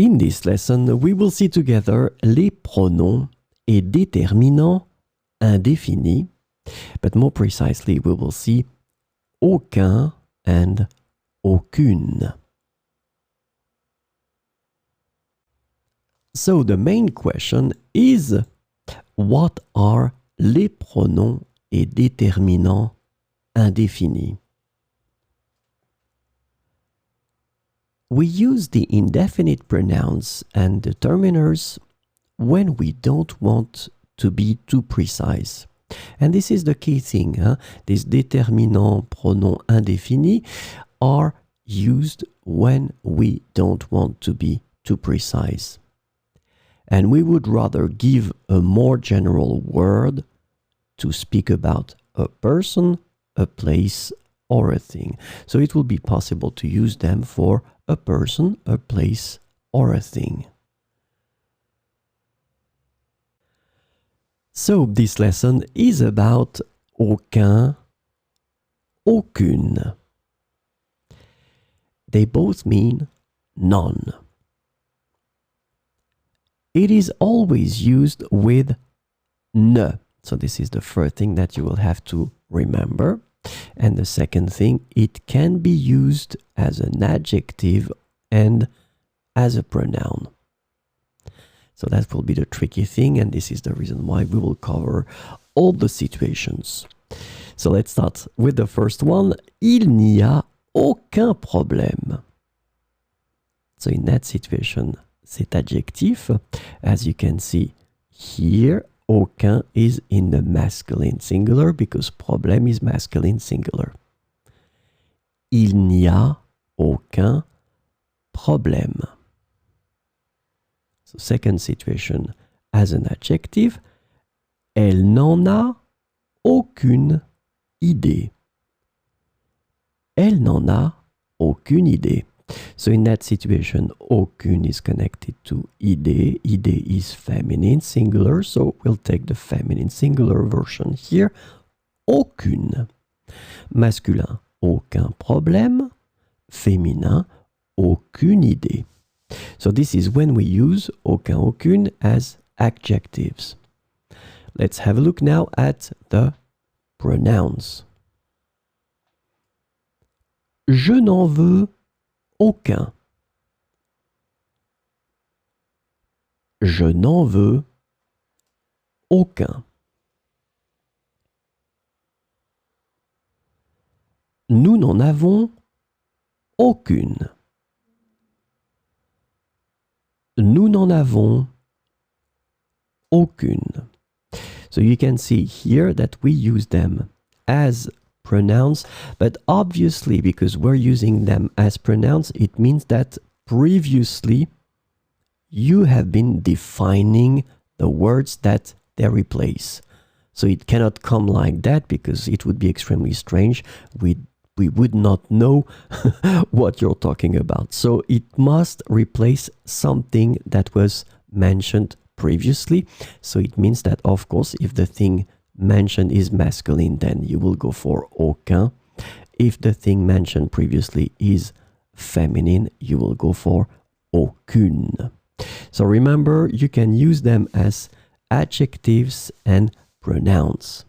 In this lesson, we will see together les pronoms et déterminants indéfinis, but more precisely, we will see aucun and aucune. So the main question is, what are les pronoms et déterminants indéfinis? We use the indefinite pronouns and determiners when we don't want to be too precise. And this is the key thing. These déterminants, pronoms indéfinis, are used when we don't want to be too precise. And we would rather give a more general word to speak about a person, a place, or a thing. So it will be possible to use them for a person, a place, or a thing. So this lesson is about aucun, aucune. They both mean none. It is always used with ne. So this is the first thing that you will have to remember. And the second thing, it can be used as an adjective and as a pronoun. So that will be the tricky thing, and this is the reason why we will cover all the situations. So let's start with the first one. Il n'y a aucun problème. So in that situation, c'est adjectif. As you can see here, aucun is in the masculine singular because problème is masculine singular. Il n'y a aucun problème. So second situation as an adjective, elle n'en a aucune idée. Elle n'en a aucune idée. So in that situation, aucune is connected to idée. Idée is feminine singular, so we'll take the feminine singular version here. Aucune. Masculin, aucun problème. Féminin, aucune idée. So this is when we use aucun, aucune as adjectives. Let's have a look now at the pronouns. Je n'en veux aucun. Je n'en veux aucun. Nous n'en avons aucune. Nous n'en avons aucune. So you can see here that we use them as pronouns, but obviously because we're using them as pronouns, it means that previously you have been defining the words that they replace. So it cannot come like that because it would be extremely strange. We would not know what you're talking about. So it must replace something that was mentioned previously. So it means that, of course, if the thing mentioned is masculine, then you will go for aucun. If the thing mentioned previously is feminine, you will go for aucune. So remember, you can use them as adjectives and pronouns.